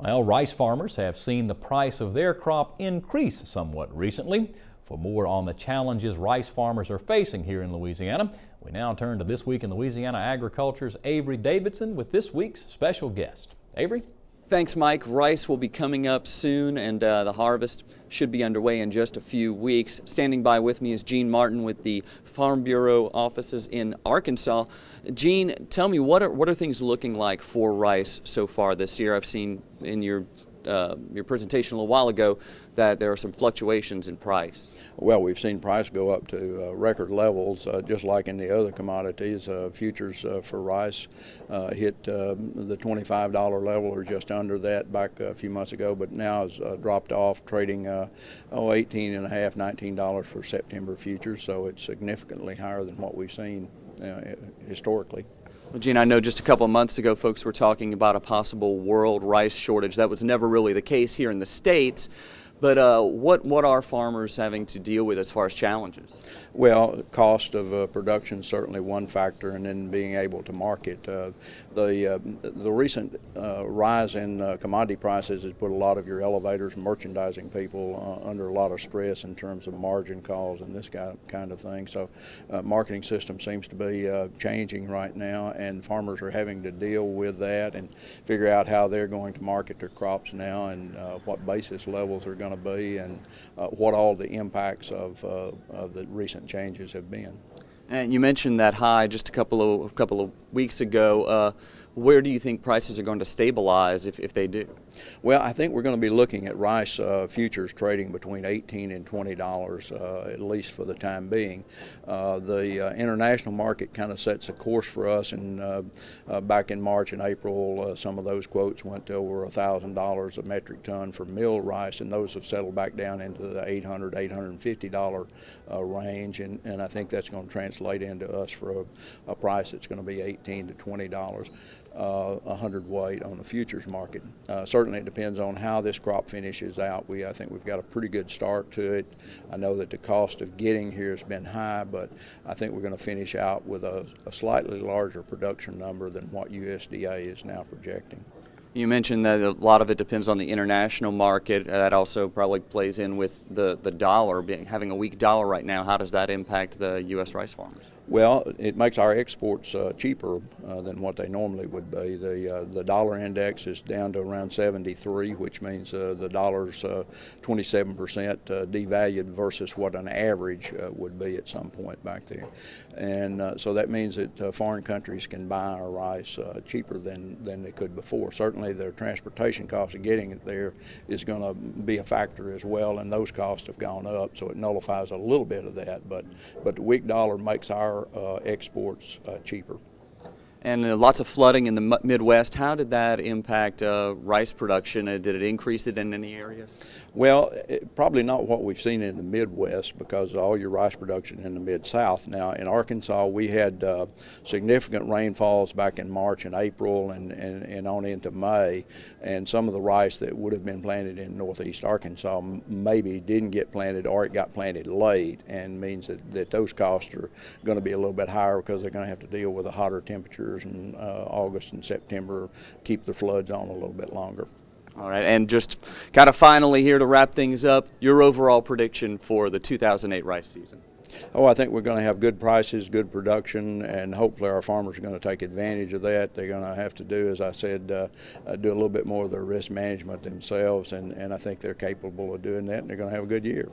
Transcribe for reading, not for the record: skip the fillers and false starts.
Well, rice farmers have seen the price of their crop increase somewhat recently. For more on the challenges rice farmers are facing here in Louisiana, we now turn to This Week in Louisiana Agriculture's Avery Davidson with this week's special guest. Avery? Thanks, Mike. Rice will be coming up soon, and the harvest should be underway in just a few weeks. Standing by with me is Gene Martin with the Farm Bureau offices in Arkansas. Gene, tell me, what are things looking like for rice so far this year? I've seen in your presentation a little while ago that there are some fluctuations in price. Well, we've seen price go up to record levels, just like in the other commodities. Futures for rice hit the $25 level or just under that back a few months ago, but now has dropped off, trading $18.5, $19 for September futures, so it's significantly higher than what we've seen historically. Well, Gene, I know just a couple of months ago folks were talking about a possible world rice shortage. That was never really the case here in the States. But what are farmers having to deal with as far as challenges? Well, cost of production is certainly one factor, and then being able to market. The recent rise in commodity prices has put a lot of your elevators and merchandising people under a lot of stress in terms of margin calls and this kind of thing. So marketing system seems to be changing right now, and farmers are having to deal with that and figure out how they're going to market their crops now, and what basis levels are going to be, and what all the impacts of the recent changes have been. And you mentioned that high just a couple of weeks ago. Where do you think prices are going to stabilize if they do? Well, I think we're going to be looking at rice futures trading between $18 and $20, at least for the time being. The international market kind of sets a course for us, and back in March and April, some of those quotes went to over $1,000 a metric ton for milled rice, and those have settled back down into the $800, $850 range, and I think that's going to translate into us for a price that's going to be $18 to $20. 100 weight on the futures market. Certainly it depends on how this crop finishes out. I think we've got a pretty good start to it. I know that the cost of getting here has been high, but I think we're going to finish out with a slightly larger production number than what USDA is now projecting. You mentioned that a lot of it depends on the international market. That also probably plays in with the dollar, having a weak dollar right now. How does that impact the U.S. rice farmers? Well, it makes our exports cheaper than what they normally would be. The dollar index is down to around 73, which means the dollar's 27% devalued versus what an average would be at some point back there. And so that means that foreign countries can buy our rice cheaper than they could before. Certainly their transportation cost of getting it there is going to be a factor as well, and those costs have gone up, so it nullifies a little bit of that. But the weak dollar makes our exports cheaper. And lots of flooding in the Midwest. How did that impact rice production? Did it increase it in any areas? Well, probably not what we've seen in the Midwest, because all your rice production in the Mid-South. Now, in Arkansas, we had significant rainfalls back in March and April and on into May, and some of the rice that would have been planted in northeast Arkansas maybe didn't get planted, or it got planted late, and means that those costs are going to be a little bit higher because they're going to have to deal with the hotter temperatures in August and September, keep the floods on a little bit longer. All right, and just kind of finally here to wrap things up, your overall prediction for the 2008 rice season? Oh, I think we're going to have good prices, good production, and hopefully our farmers are going to take advantage of that. They're going to have to do, as I said, do a little bit more of their risk management themselves, and I think they're capable of doing that, and they're going to have a good year.